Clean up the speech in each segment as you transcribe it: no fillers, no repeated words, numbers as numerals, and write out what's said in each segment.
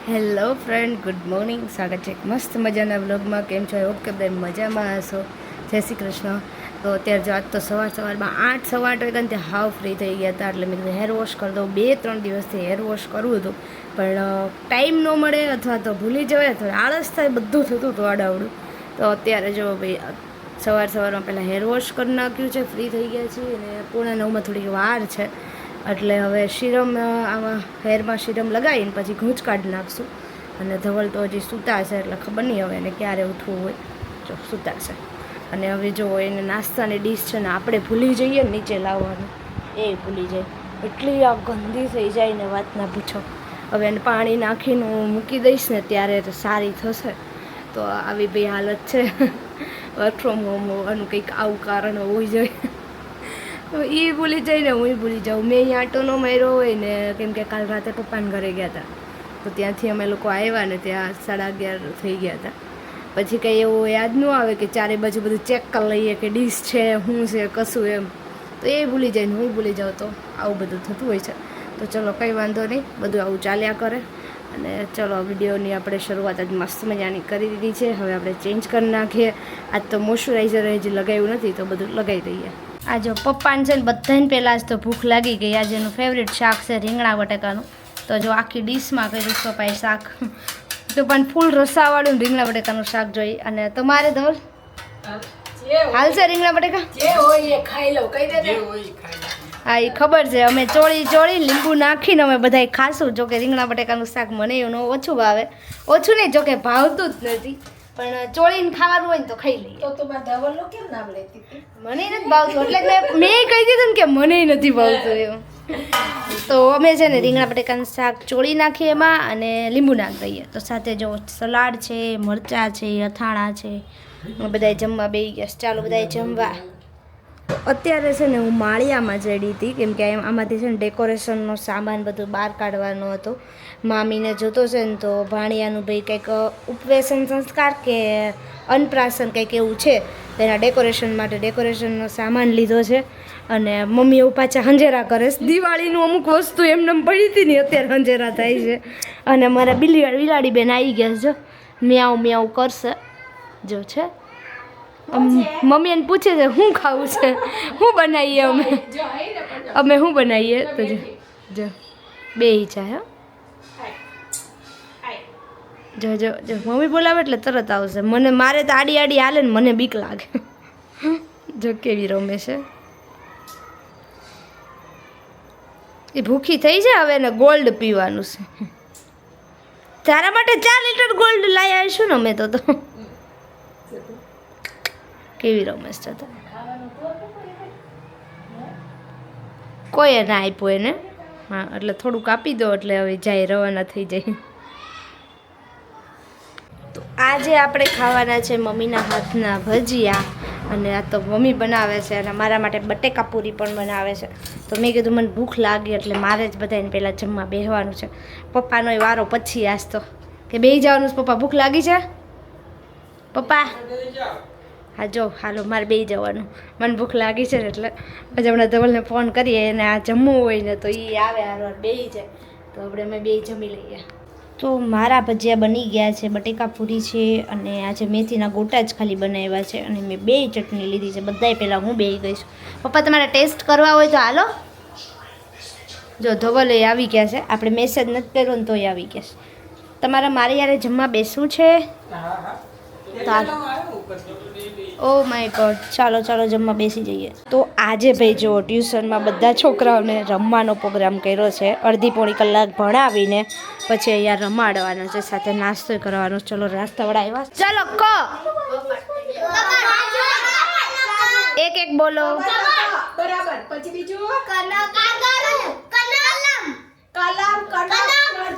Hello friend, good morning. સ્વાગત છે એક મસ્ત મજાના વ્લોગમાં. કેમ છો? આઈ હોપ કે બધા મજામાં હશો. જય શ્રી કૃષ્ણ. તો અત્યારે જો આજ તો સવારમાં 8 સવા 8 વાગ્યા ને હાવ ફ્રી થઈ ગયા હતા, એટલે મેં કીધું હેર વોશ કરી દઉં. 2-3 દિવસથી હેર વોશ કરવું હતું, પણ ટાઈમ ન મળે અથવા તો ભૂલી જવાય અથવા આળસ થાય, બધું થતું હતું આડાવડું. તો અત્યારે જો ભાઈ સવારમાં પહેલાં હેર વોશ કરી નાખ્યું છે, ફ્રી થઈ ગયા છીએ, અને 8:45 થોડીક વાર છે. એટલે હવે સિરમ આમાં હેરમાં સિરમ લગાવીને પછી ઘૂંચ કાઢી નાખશું. અને ધવલ તો હજી સૂતા છે, એટલે ખબર નહીં હવે એને ક્યારે ઉઠવું હોય. જો સૂતા છે. અને હવે જો એને નાસ્તાની ડીશ છે ને આપણે ભૂલી જઈએ ને નીચે લાવવાનું, એ ભૂલી જાય. એટલી આ ગંદી થઈ જાય ને વાત ના પૂછો. હવે એને પાણી નાખીને હું મૂકી દઈશ ને ત્યારે સારી થશે. તો આવી ભાઈ હાલત છે. વર્ક ફ્રોમ હોમ હોવાનું કંઈક આવું કારણ હોવું જોઈએ. તો એ ભૂલી જાય ને હું ભૂલી જાઉં. મેં અહીંયા આટો ન માર્યો હોય ને, કેમ કે કાલ રાતે પપ્પાને ઘરે ગયા હતા, તો ત્યાંથી અમે લોકો આવ્યા ને ત્યાં 11:30 થઈ ગયા હતા. પછી કંઈ એવું યાદ ન આવે કે ચારે બાજુ બધું ચેક કરી લઈએ કે ડીશ છે, શું છે, કશું એમ. તો એ ભૂલી જાય ને હું ભૂલી જાઉં, તો આવું બધું થતું હોય છે. તો ચલો કંઈ વાંધો નહીં, બધું આવું ચાલ્યા કરે. અને ચલો વિડીયોની આપણે શરૂઆત જ મસ્ત મજાની કરી દીધી છે. હવે આપણે ચેન્જ કરી નાખીએ. આજ તો મોઇશ્ચરાઇઝર હજી લગાવ્યું નથી, તો બધું લગાવી દઈએ. આ જો પપ્પાને છે ને બધાને પહેલાં જ તો ભૂખ લાગી ગઈ. આજે એનું ફેવરેટ શાક છે રીંગણા બટાકાનું. તો જો આખી ડીશમાં કર્યું પપ્પાએ શાક, તો પણ ફૂલ રસાવાળું રીંગણા બટાકાનું શાક જોઈ. અને તમારે ધવલ હાલશે રીંગણા બટાકા? હા, એ ખબર છે. અમે ચોળી લીંબુ નાખીને અમે બધાય ખાશું. જોકે રીંગણા બટાકાનું શાક મને એનું ઓછું ભાવે. ઓછું નહીં, જોકે ભાવતું જ નથી, પણ ચોળીને ખાવાનું હોય ને તો ખાઈ લઈએ. તો ધવલનું કેમ નામ લેતી હતી? મને નથી ભાવતું, એટલે મેં કહી દીધું ને કે મને નથી ભાવતું એવું. તો અમે છે ને રીંગણા બટાકાનું શાક ચોળી નાખીએ એમાં, અને લીંબુ નાખી દઈએ. તો સાથે જો સલાડ છે, મરચાં છે, અથાણા છે. બધાએ જમવા બેસી ગયા. ચાલો બધાએ જમવા. અત્યારે છે ને હું માળિયામાં ચડી હતી, કેમ કે આમાંથી છે ને ડેકોરેશનનો સામાન બધું બહાર કાઢવાનો હતો. મામીને જોતો છે ને, તો ભાણિયાનું ભાઈ કંઈક ઉપવેશન સંસ્કાર કે અન્નપ્રાશન કંઈક એવું છે, તેના ડેકોરેશન માટે ડેકોરેશનનો સામાન લીધો છે. અને મમ્મી એવું પાછા હંજેરા કરે છે. દિવાળીનું અમુક વસ્તુ એમને પડી હતી ને, અત્યારે હંજેરા થાય છે. અને મારા બિલાડી બેન આવી ગયા છે, મ્યાઉ મ્યાઉ કરશે. જો છે મમ્મી એને પૂછે છે શું ખાવું છે, શું બનાવીએ અમે શું બનાવીએ. તો જો બે ઈચ્છા. જો જો જો મમ્મી બોલાવે એટલે તરત આવશે. મારે તો આડી આડી હાલે ને મને બીક લાગે. જો કેવી રમે છે. એ ભૂખી થઈ છે. હવે એને ગોલ્ડ પીવાનું છે. તારા માટે 4 લીટર ગોલ્ડ લાવી આવીશું ને અમે તો. કેવી રમેશ છે. તો કોઈ ના આપ્યો એને. હા, એટલે થોડુંક આપી દો એટલે હવે જાય, રવાના થઈ જાય. તો આજે આપણે ખાવાના છે મમ્મીના હાથના ભજીયા. અને આ તો મમ્મી બનાવે છે, અને મારા માટે બટેકા પૂરી પણ બનાવે છે. તો મેં કીધું મને ભૂખ લાગી એટલે મારે જ બધાને પહેલાં જમવા બેસવાનું છે. પપ્પાનો વારો પછી આજ તો કે બેસી જવાનું છે. પપ્પા ભૂખ લાગી છે? પપ્પા હા જો હાલો મારે બેસી જવાનું, મને ભૂખ લાગી છે ને. એટલે પછી હમણાં ધવલને ફોન કરીએ, એને આ જમવું હોય ને તો એ આવે હારો બેસી જાય. તો આપણે અમે બે જમી લઈએ. તો મારા ભજીયા બની ગયા છે, બટેકા પૂરી છે, અને આજે મેથીના ગોટા જ ખાલી બનાવ્યા છે. અને મેં 2 ચટણી લીધી છે. બધાય પહેલાં હું બેસી ગઈ છું. પપ્પા તમારે ટેસ્ટ કરવા હોય તો હાલો. જો ધવલ આવી ગયા છે. આપણે મેસેજ નથી કર્યો ને તોય આવી ગયા છે. તમારે મારી યારે જમવા બેસવું છે? Oh my God. ચાલો ચાલો જમવા બેસી જઈએ. તો આજે ભાઈ જો ટ્યુશનમાં બધા છોકરાઓને રમવાનો પ્રોગ્રામ કર્યો છે. અડધી પોણી કલાક ભણાવીને પછી અહીંયા રમાડવાનો છે, સાથે નાસ્તો કરવાનો. ચલો નાસ્તાવાળા આવ્યા. ચાલો કો એક એક બોલો. બરાબર. પછી બીજું કલમ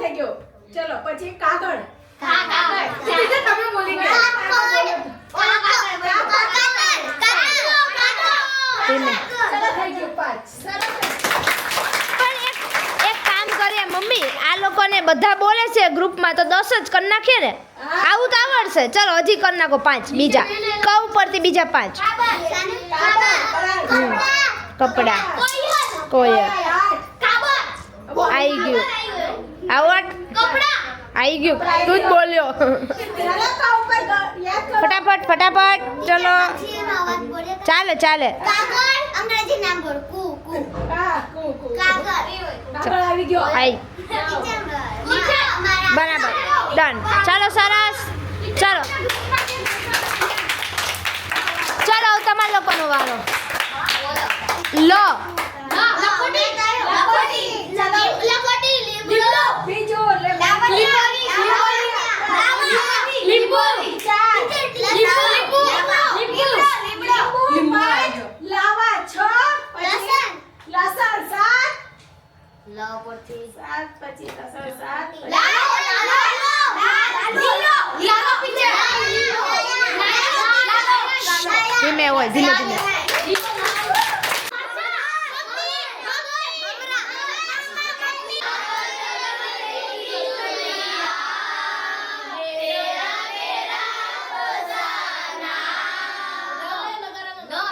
થઈ ગયો. ચલો પછી કાગળ. તમે બોલી ગયા. એક કામ કરીએ મમ્મી, આ લોકોને બધા બોલે છે ગ્રુપમાં, તો 10 જ કરી નાખીએ ને. આવું તો આવડશે. ચલો હજી કરી નાખો 5 બીજા. ક ઉપરથી બીજા 5. કપડા, કોયર આવી ગયું. આવડ આવી ગયું તું જ બોલ્યો પેલા કા ઉપર યાદ કરો. ફટાફટ ફટાફટ ચલો ચાલે ચાલે અંગ્રેજી નામ બોલ કુ કુ હા, કુ, કુ. કાગળ કાગળ આવી ગયો. આઈ બરાબર ડન ચાલો સરસ ચાલો ચાલો તમારા લોકોનો વારો લો બીજું લીંબુ. લાવા 6 પછી લસણ 7 પછી લસણ 7 ધીમે હોય ધીમે ધીમે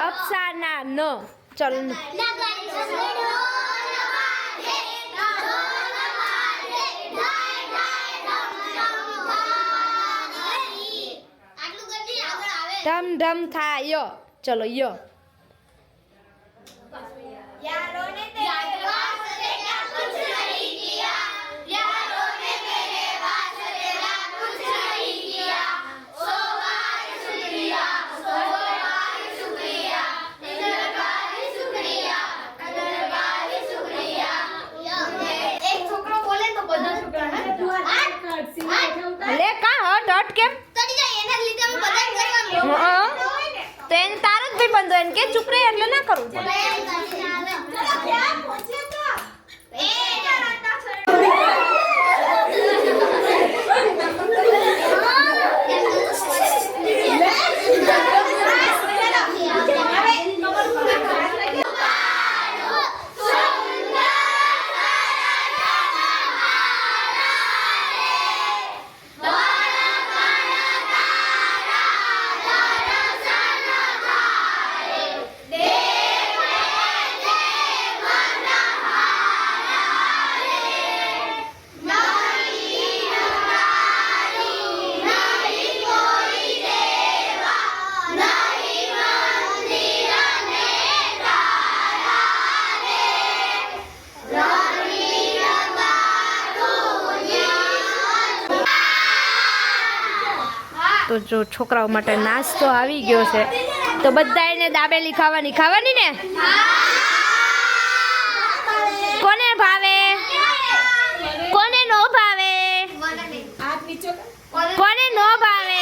અફસાના ન ચલો ન. ઢમ ઢમ થાય ચલો ય લે કા હટ હટ કેમ હં? તો એને તારો જ ભાઈ બંધો એને કે ચૂપ રહે એટલે ના કરવું પડે તો જો છોકરાઓ માટે નાસ્તો આવી ગયો છે તો બધા એને દાબેલી ખાવાની ને કોને ભાવે કોને નો ભાવે હાથ નીચે કોને નો ભાવે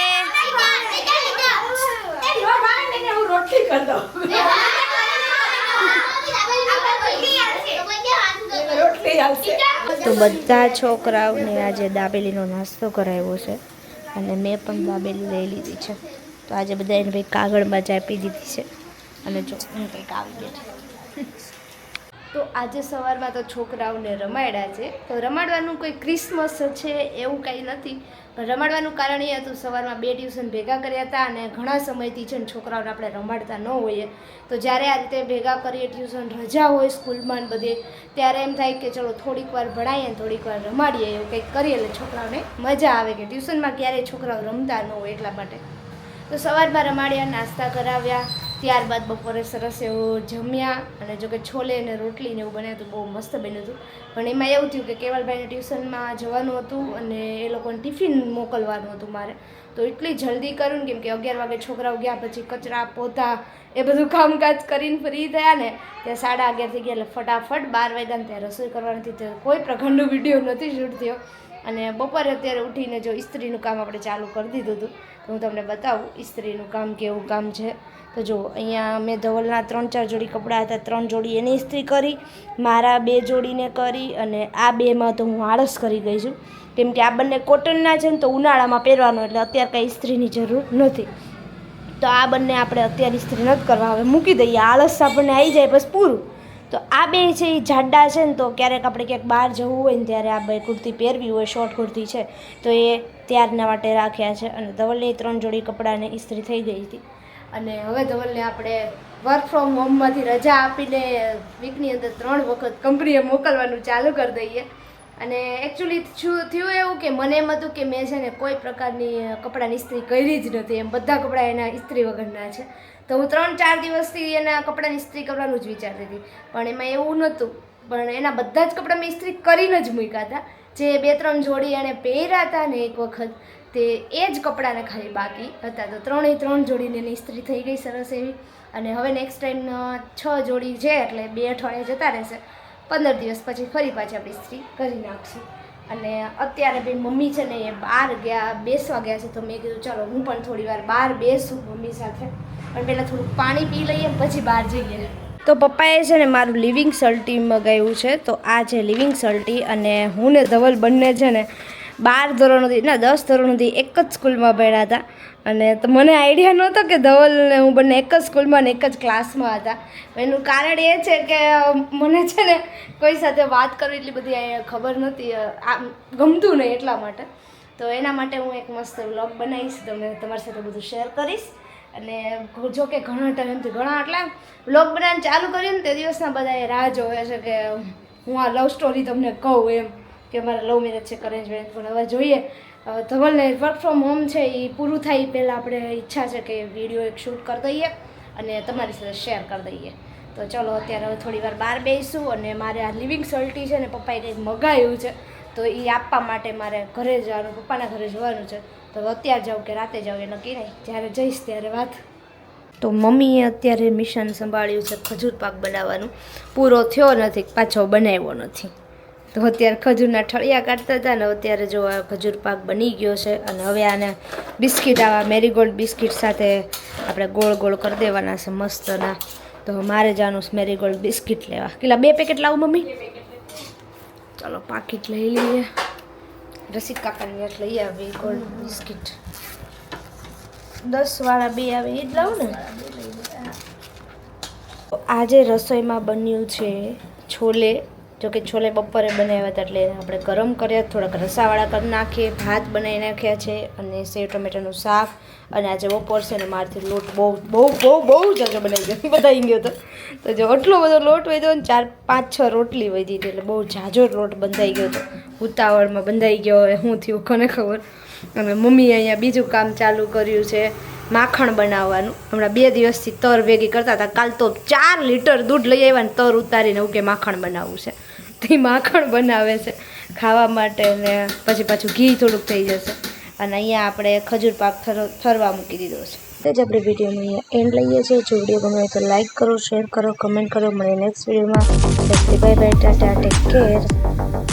હું રોટલી કરી દઉં. રોટલી આવશે. તો બધા છોકરાઓને આજે દાબેલીનો નાસ્તો કરાવ્યો છે અને મેં પણ દાબેલી લઈ લીધી છે તો આજે બધા એને ભાઈ કાગળમાં જ આપી દીધી છે અને જો હું કંઈક આવી ગયા છે તો આજે સવારમાં તો છોકરાઓને રમાડ્યા છે તો રમાડવાનું કોઈ ક્રિસમસ છે એવું કંઈ નથી પણ રમાડવાનું કારણ એ હતું સવારમાં 2 ટ્યુશન ભેગા કર્યા હતા અને ઘણા સમયથી છે ને છોકરાઓને આપણે રમાડતા ન હોઈએ તો જ્યારે આ રીતે ભેગા કરીએ ટ્યુશન રજા હોય સ્કૂલમાં ને બધે ત્યારે એમ થાય કે ચલો થોડીક વાર ભણાવીએ ને થોડીક વાર રમાડીએ એવું કંઈક કરીએ એટલે છોકરાઓને મજા આવે કે ટ્યુશનમાં ક્યારેય છોકરાઓ રમતા ન હોય એટલા માટે તો સવારમાં રમાડ્યા નાસ્તા કરાવ્યા ત્યારબાદ બપોરે સરસ એવું જમ્યા અને જો કે છોલે અને રોટલી ને એવું બન્યું હતું બહુ મસ્ત બન્યું હતું પણ એમાં એવું થયું કે કેવલભાઈને ટ્યુશનમાં જવાનું હતું અને એ લોકોને ટિફિન મોકલવાનું હતું મારે તો એટલી જલ્દી કર્યું ને કેમ કે 11 વાગે છોકરાઓ ગયા પછી કચરા પોતા એ બધું કામકાજ કરીને ફ્રી થયા ને ત્યાં 11:30 થઈ ગયા એટલે ફટાફટ 12 વાગ્યા ને ત્યાં રસોઈ કરવાની હતી કોઈ પ્રકારનો વિડીયો નથી શૂટ થયો અને બપોરે અત્યારે ઉઠીને જો ઇસ્ત્રીનું કામ આપણે ચાલુ કરી દીધું હતું તો હું તમને બતાવું ઇસ્ત્રીનું કામ કેવું કામ છે તો જો અહીંયા મેં ધવલના 3-4 જોડી કપડાં હતા 3 જોડી એની ઇસ્ત્રી કરી મારા 2 જોડીને કરી અને આ 2માં તો હું આળસ કરી ગઈ છું કેમ કે આ બંને કોટનના છે ને તો ઉનાળામાં પહેરવાનો એટલે અત્યારે કંઈ ઇસ્ત્રીની જરૂર નથી તો આ બંને આપણે અત્યારે ઇસ્ત્રી નથી કરવા હવે મૂકી દઈએ આળસ આપણને આવી જાય બસ પૂરું તો આ 2 છે એ જાડા છે ને તો ક્યારેક આપણે ક્યાંક બહાર જવું હોય ને ત્યારે આ 2 કુર્તી પહેરવી હોય શોર્ટ કુર્તી છે તો એ ત્યારના માટે રાખ્યા છે અને ધવલની 3 જોડી કપડાને ઇસ્ત્રી થઈ ગઈ હતી અને હવે ધવલને આપણે વર્ક ફ્રોમ હોમમાંથી રજા આપીને વીકની અંદર 3 વખત કંપનીએ મોકલવાનું ચાલુ કરી દઈએ અને એકચ્યુઅલી થયું એવું કે મને એમ હતું કે મેં છે ને કોઈ પ્રકારની કપડાની ઇસ્ત્રી કરી જ નથી, એમ બધા કપડાં એના ઇસ્ત્રી વગરના છે. તો હું 3-4 દિવસથી એના કપડાની ઇસ્ત્રી કરવાનું જ વિચારતી હતી, પણ એમાં એવું નહોતું. પણ એના બધા જ કપડાં મેં ઇસ્ત્રી કરીને જ મૂક્યા હતા. જે 2-3 જોડી એણે પહેર્યા હતા ને એક વખત, તે એ જ કપડાને ખાલી બાકી હતા. તો 3 જોડીને એની ઇસ્ત્રી થઈ ગઈ સરસ એવી. અને હવે નેક્સ્ટ ટાઈમ 6 જોડી છે, એટલે 2 અઠવાડિયા જતા રહેશે. 15 દિવસ પછી ફરી પાછી આપણે ઇસ્ત્રી કરી નાખશું. અને અત્યારે ભાઈ મમ્મી છે ને એ બહાર ગયા, બેસવા ગયા છે. તો મેં કીધું ચાલો હું પણ થોડી વાર બહાર બેસું મમ્મી સાથે, પણ પહેલાં થોડુંક પાણી પી લઈએ પછી બહાર જઈએ. તો પપ્પાએ છે ને મારું લિવિંગ સલ્ટી મગાવ્યું છે. તો આ છે લિવિંગ સલ્ટી. અને હું ને ધવલ બંને છે ને 12 ધોરણથી 10 ધોરણથી એક જ સ્કૂલમાં ભણ્યા હતા. અને તો મને આઈડિયા નહોતો કે ધવલ ને હું બંને એક જ સ્કૂલમાં ને એક જ ક્લાસમાં હતા. એનું કારણ એ છે કે મને છે ને કોઈ સાથે વાત કરવી એટલી બધી ખબર નહોતી, ગમતું નહીં એટલા માટે. તો એના માટે હું એક મસ્ત વ્લોગ બનાવીશ, તમને તમારી સાથે બધું શેર કરીશ. અને જો કે ઘણા ટાઈમથી આટલા વ્લોગ બનાવવાનું ચાલુ કર્યું ને તે દિવસના બધા રાહ જોવે છે કે હું આ લવ સ્ટોરી તમને કહું, એમ કે મારા લવ મેરેજ છે, અરેન્જ મેરેજ. પણ હવે જોઈએ, ધવલને વર્ક ફ્રોમ હોમ છે એ પૂરું થાય પહેલાં આપણે ઈચ્છા છે કે વિડીયો એક શૂટ કરી દઈએ અને તમારી સાથે શેર કરી દઈએ. તો ચલો અત્યારે હવે થોડી વાર બહાર બેસીશું. અને મારે આ લિવિંગ સલ્ટી છે ને પપ્પાએ કંઈક મગાવ્યું છે, તો એ આપવા માટે મારે ઘરે જવાનું, પપ્પાના ઘરે જવાનું છે. તો અત્યારે જાઉં કે રાતે જાઉં એ નક્કી નહીં, જ્યારે જઈશ ત્યારે વાત. તો મમ્મીએ અત્યારે મિશન સંભાળ્યું છે ખજૂર પાક બનાવવાનું. પૂરો થયો નથી, પાછો બનાવ્યો નથી. તો અત્યારે ખજૂરના ઠળિયા કાઢતા હતા ને અત્યારે જો આ ખજૂર પાક બની ગયો છે. અને હવે આને બિસ્કિટ, આવા મેરીગોલ્ડ બિસ્કિટ સાથે આપણે ગોળ ગોળ કરી દેવાના છે મસ્તના. તો મારે જવાનું છે મેરીગોલ્ડ બિસ્કિટ લેવા. કેટલા 2 પેકેટ લાવું મમ્મી? ચાલો પાકીટ લઈ લઈએ. રસીદ કાકાની લઈ આવી ગોલ્ડ બિસ્કિટ 10 વાળા 2 આવે એ જ લાવું ને. આજે રસોઈમાં બન્યું છે છોલે. જો કે છોલે બપોરે બનાવ્યા હતા એટલે આપણે ગરમ કર્યા, થોડાક રસાવાળા કરી નાખીએ. ભાત બનાવી નાખ્યા છે અને સેવ ટમેટાનું શાક. અને આજે બપોર છે ને મારથી લોટ બહુ જાજો બનાવી ગયો, બધાઈ ગયો હતો. તો જો આટલો બધો લોટ વધ્યો ને 4-5-6 રોટલી વધી હતી, એટલે બહુ જાજો લોટ બંધાઈ ગયો હતો. ઉતાવળમાં બંધાઈ ગયો, હવે શું થયું કોને ખબર. અને મમ્મીએ અહીંયા બીજું કામ ચાલુ કર્યું છે, માખણ બનાવવાનું. હમણાં 2 દિવસથી તર ભેગી કરતા હતા. કાલ તો 4 લીટર દૂધ લઈ આવ્યા ને તર ઉતારીને એવું કે માખણ બનાવવું છે. તે માખણ બનાવે છે ખાવા માટે, ને પછી પાછું ઘી થોડુંક થઈ જશે. અને અહીંયા આપણે ખજૂર પાક ઠરવા મૂકી દીધો છે. તો જ આપણે વિડીયોનો અહીંયા એન્ડ લઈએ છીએ. જો વિડીયો ગમે તો લાઈક કરો, શેર કરો, કમેન્ટ કરો. મળીએ નેક્સ્ટ વિડીયોમાં. Bye bye, Tata, take care.